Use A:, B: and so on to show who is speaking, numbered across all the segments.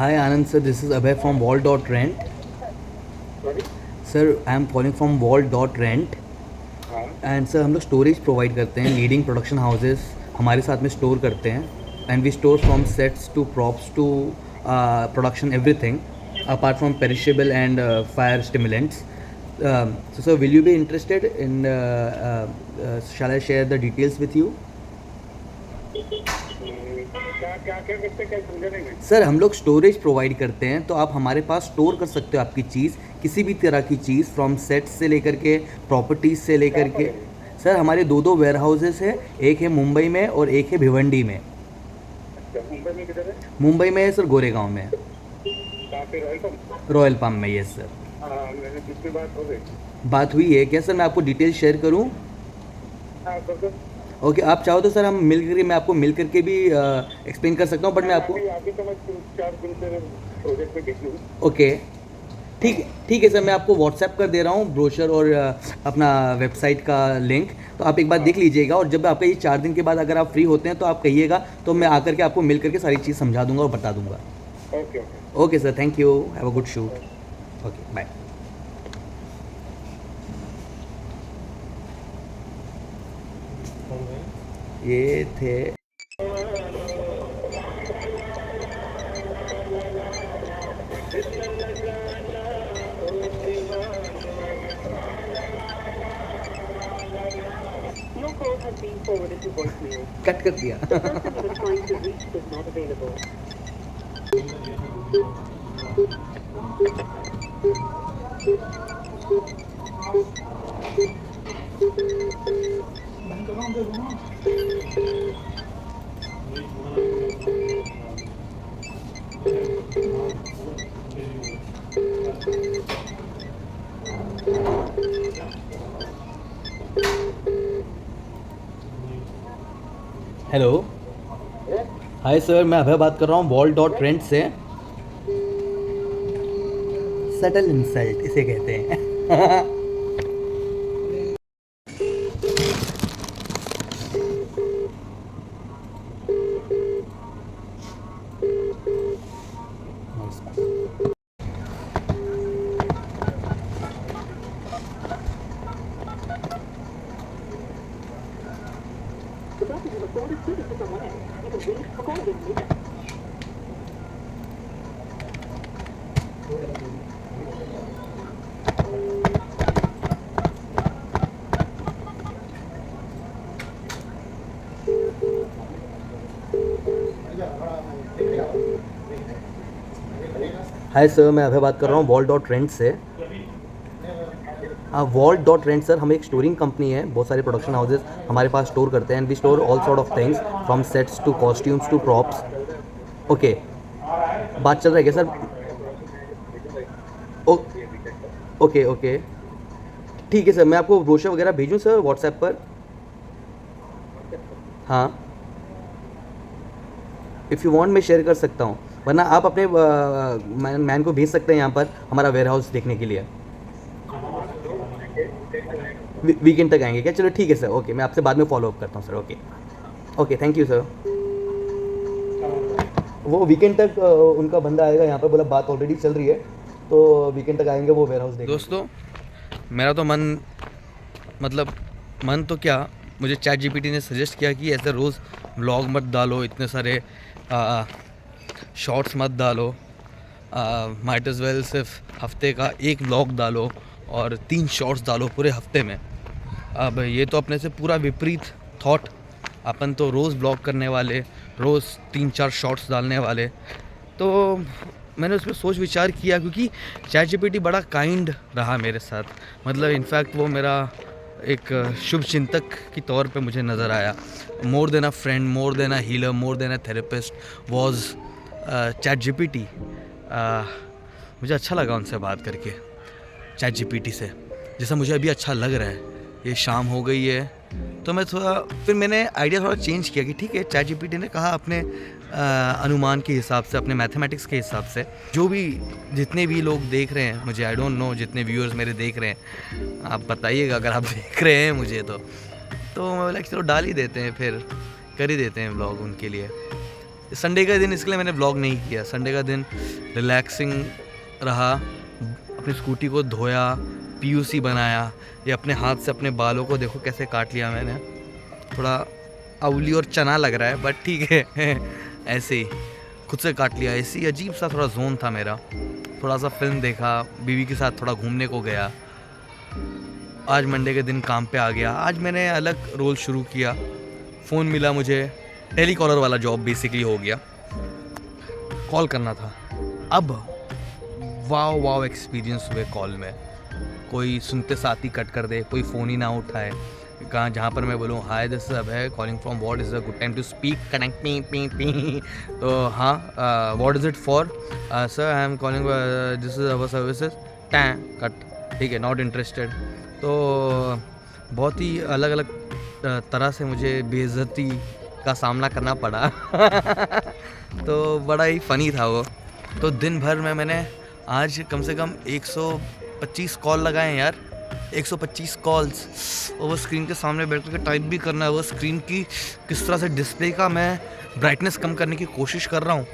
A: Hi Anand sir, this is Abhay from Wall.Rent.
B: Sorry.
A: Sir, I am calling from Wall.Rent.
B: हाँ।
A: And sir हम लोग storage provide करते हैं, leading production houses हमारे साथ में स्टोर करते हैं. And we store from sets to props to production everything apart from perishable and fire stimulants. So sir, will you be interested in shall I share the details with you?
B: क्या क्या क्या करते क्या समझा नहीं मैं।
A: सर हम लोग स्टोरेज प्रोवाइड करते हैं, तो आप हमारे पास स्टोर कर सकते हो आपकी चीज़, किसी भी तरह की चीज़, फ्रॉम सेट्स से लेकर के प्रॉपर्टीज़ से लेकर
B: कहाँ
A: के.
B: पर है?
A: सर हमारे दो वेयर हाउसेस है, एक है मुंबई में और एक है भिवंडी में.
B: अच्छा, मुंबई में किधर है?
A: मुंबई में है सर, गोरेगांव में.
B: कहाँ पे? Royal pump.
A: रॉयल पाम में, यस सर.
B: हाँ, मैंने पिछली बात हो गई।
A: बात हुई है क्या सर? मैं आपको डिटेल शेयर करूं?
B: हाँ, कर दो।
A: ओके, आप चाहो तो सर हम मिल करके, मैं आपको मिल करके भी एक्सप्लेन कर सकता हूँ, बट मैं आपको.
B: अभी तो मैं 4 दिन से प्रोजेक्ट में बिजी हूँ।
A: ओके, ठीक है सर, मैं आपको व्हाट्सएप कर दे रहा हूँ ब्रोशर और अपना वेबसाइट का लिंक. तो आप एक बार देख लीजिएगा, और जब आपका ये 4 दिन के बाद अगर आप फ्री होते हैं तो आप कहिएगा, तो मैं आकर के आपको मिल करके सारी चीज़ समझा दूंगा और बता दूंगा.
B: Okay okay.
A: Okay sir, thank you, have a good shoot. Okay, bye. ये थे.
B: Your call has been forwarded to voicemail.
A: Cut कर दिया.
B: The person you are trying to reach is not available.
A: Hello. Hi sir, मैं अभय बात कर रहा हूँ Wall.Rent से. सटल इंसल्ट इसे कहते हैं.
B: The person you have called is speaking to someone else. You can leave or call again later.
A: Hi sir, मैं अभय बात कर रहा हूँ Wall.Rent से. हाँ, Wall.Rent सर, हम एक स्टोरिंग कंपनी है, बहुत सारे प्रोडक्शन हाउसेस हमारे पास स्टोर करते हैं. And we store all sort of things from sets to costumes to props. Okay, बात चल रहा है क्या सर? ओ, ओके ओके, ठीक है सर, मैं आपको ब्रोशर वगैरह भेजूँ सर व्हाट्सएप पर? हाँ, इफ़ यू वांट मैं शेयर कर सकता हूँ, वरना आप अपने मैन को भेज सकते हैं यहाँ पर हमारा वेयर हाउस देखने के लिए. वीकेंड तक आएंगे क्या? चलो ठीक है सर, ओके, मैं आपसे बाद में फॉलो अप करता हूँ sir. Okay okay, thank you sir. वो वीकेंड तक उनका बंदा आएगा यहाँ पर, बोला बात ऑलरेडी चल रही है, तो वीकेंड तक आएंगे वो वेयर हाउस देखने. दोस्तों, मेरा तो मन तो क्या, मुझे चैट जीपीटी ने सजेस्ट किया कि ऐसे रोज़ व्लॉग मत डालो, इतने सारे शॉर्ट्स मत डालो, माइट एज़ वेल सिर्फ हफ्ते का एक व्लॉग डालो और 3 शॉर्ट्स डालो पूरे हफ्ते में. अब ये तो अपने से पूरा विपरीत थॉट. अपन तो रोज़ ब्लॉग करने वाले, रोज़ 3-4 शॉर्ट्स डालने वाले. तो मैंने उस पर सोच विचार किया, क्योंकि चैट जीपीटी बड़ा काइंड रहा मेरे साथ. मतलब इनफैक्ट वो मेरा एक शुभ चिंतक की तौर पे मुझे नज़र आया. More than a friend, more than a healer, more than a therapist was chat GPT. मुझे अच्छा लगा उनसे बात करके, चैट जीपीटी से, जैसा मुझे अभी अच्छा लग रहा है. ये शाम हो गई है, तो मैं फिर मैंने आइडिया थोड़ा चेंज किया कि ठीक है, चैट जीपीटी ने कहा अपने अनुमान के हिसाब से, अपने मैथमेटिक्स के हिसाब से, जो भी जितने भी लोग देख रहे हैं मुझे, आई डोंट नो जितने व्यूअर्स मेरे देख रहे हैं, आप बताइएगा अगर आप देख रहे हैं मुझे, तो मैं बोला चलो डाल ही देते हैं, फिर कर ही देते हैं व्लॉग उनके लिए. संडे का दिन इसलिए मैंने व्लॉग नहीं किया। संडे का दिन रिलैक्सिंग रहा, अपनी स्कूटी को धोया, पीयूसी बनाया, ये अपने हाथ से अपने बालों को देखो कैसे काट लिया मैंने। थोड़ा अवली और चना लग रहा है बट ठीक है ऐसे ही खुद से काट लिया। ऐसी अजीब सा थोड़ा जोन था मेरा। थोड़ा सा फिल्म देखा, बीवी के साथ थोड़ा घूमने को गया। आज मंडे के दिन काम पे आ गया। आज मैंने अलग रोल शुरू किया। फ़ोन मिला मुझे, टेलीकॉलर वाला जॉब बेसिकली हो गया। कॉल करना था। अब वाव एक्सपीरियंस हुए कॉल में। कोई सुनते साथ ही कट कर दे, कोई फ़ोन ही ना उठाए। कहाँ जहाँ पर मैं बोलूँ hi this is Abhay calling from what is a good time to speak connect पी तो हाँ what is it for sir I am calling this is our services टैं कट, ठीक है, नॉट इंटरेस्टेड। तो बहुत ही अलग अलग तरह से मुझे बेइज्जती का सामना करना पड़ा तो बड़ा ही फ़नी था वो। तो दिन भर में मैंने आज कम से कम 125 कॉल लगाए यार। 125 कॉल्स, और वो स्क्रीन के सामने बैठ कर टाइप भी करना है। वो स्क्रीन की किस तरह से डिस्प्ले का मैं ब्राइटनेस कम करने की कोशिश कर रहा हूँ,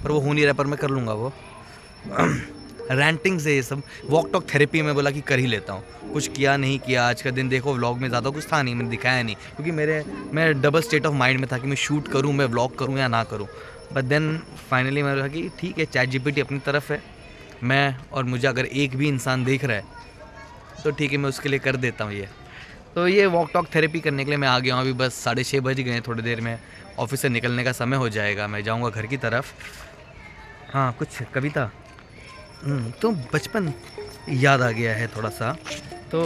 A: पर वो हो नहीं रहा, पर मैं कर लूँगा वो। रैंटिंग से ये सब वॉक टॉक थेरेपी में बोला कि कर ही लेता हूँ। कुछ किया नहीं किया आज का दिन, देखो व्लॉग में ज़्यादा कुछ था नहीं, मैंने दिखाया नहीं, क्योंकि मैं डबल स्टेट ऑफ माइंड में था कि मैं शूट करूँ, मैं व्लॉग करूँ या ना करूँ। बट देन फाइनली मैंने कहा कि ठीक है, चैट जीपीटी अपनी तरफ है, मैं और मुझे अगर एक भी इंसान देख रहा है तो ठीक है, मैं उसके लिए कर देता हूँ ये। तो ये वॉक टॉक थेरेपी करने के लिए मैं आ गया हूँ। अभी बस 6:30 बज गए हैं, थोड़ी देर में ऑफिस से निकलने का समय हो जाएगा, मैं जाऊँगा घर की तरफ। हाँ, कुछ कविता तो बचपन याद आ गया है थोड़ा सा। तो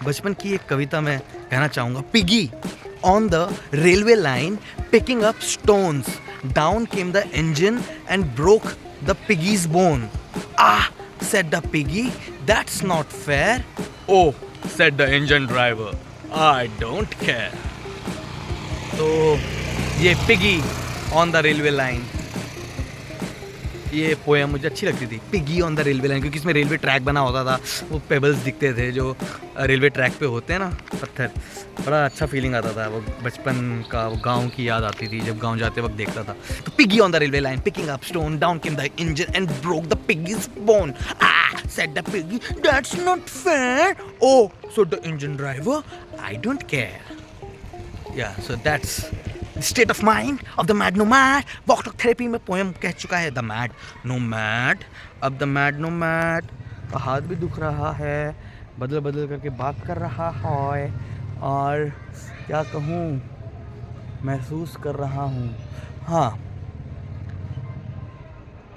A: बचपन की एक कविता मैं कहना चाहूँगा। Piggy on the railway line picking up stones, down came the engine and broke the piggies bone. Ah, said the piggy, that's not fair. Oh, said the engine driver, I don't care. तो ये piggy on the railway line, ये poem मुझे अच्छी लगती थी। Piggy on the railway line, क्योंकि इसमें railway track बना होता था, वो पेबल्स दिखते थे जो रेलवे ट्रैक पे होते हैं ना, पत्थर। बड़ा अच्छा फीलिंग आता था, वो बचपन का, वो गांव की याद आती थी जब गांव जाते वक्त देखता था। तो piggy on the railway line picking up stone, down came the engine and broke the piggies bone. Said the piggy, that's not fair. Oh, so the engine driver, I don't care. Yeah, so that's the state of mind of the mad nomad. Walk talk therapy में poem कह चुका है, the mad nomad. अब the mad nomad का हाथ भी दुख रहा है, बदल बदल करके बात कर रहा है, और क्या कहूँ, महसूस कर रहा हूँ। हाँ,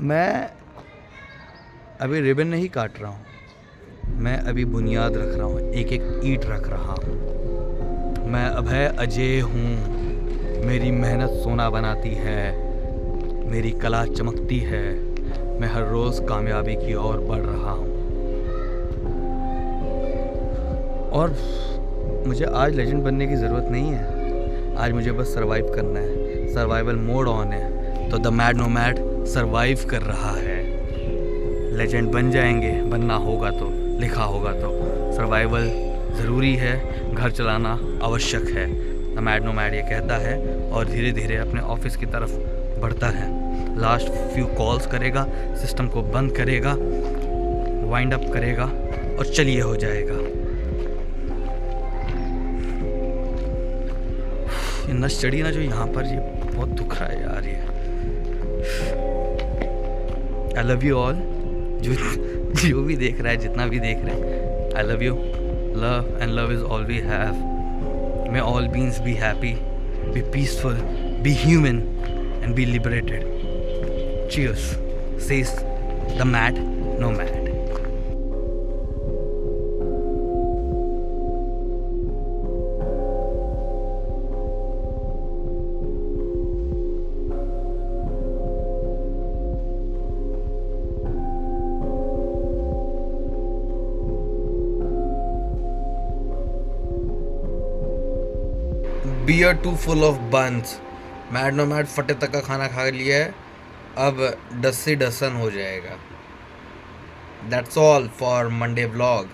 A: मैं अभी रिबन नहीं काट रहा हूँ, मैं अभी बुनियाद रख रहा हूँ, एक एक ईंट रख रहा हूँ। मैं अभय अजय हूँ, मेरी मेहनत सोना बनाती है, मेरी कला चमकती है, मैं हर रोज़ कामयाबी की ओर बढ़ रहा हूँ। और मुझे आज लेजेंड बनने की ज़रूरत नहीं है, आज मुझे बस सरवाइव करना है। सर्वाइवल मोड ऑन है, तो द मैड नोमैड सरवाइव कर रहा है। लेजेंड बन जाएंगे, बनना होगा तो, लिखा होगा तो। सर्वाइवल ज़रूरी है, घर चलाना आवश्यक है, द मैड नोमैड ये कहता है, और धीरे धीरे अपने ऑफिस की तरफ बढ़ता है। लास्ट फ्यू कॉल्स करेगा, सिस्टम को बंद करेगा, वाइंड अप करेगा, और चलिए हो जाएगा। ये नस चढ़ी ना जो यहाँ पर, ये बहुत दुख रहा है यार। ये आई लव यू ऑल, जो भी देख रहा है, जितना भी देख रहे हैं, I love you. Love and love is all we have. May all beings be happy, be peaceful, be human and be liberated. Cheers, says the mad nomad. Beer too full of buns. Mad nomad फटे तक का खाना खा लिया है, अब डस्सी डसन हो जाएगा। That's all for Monday vlog.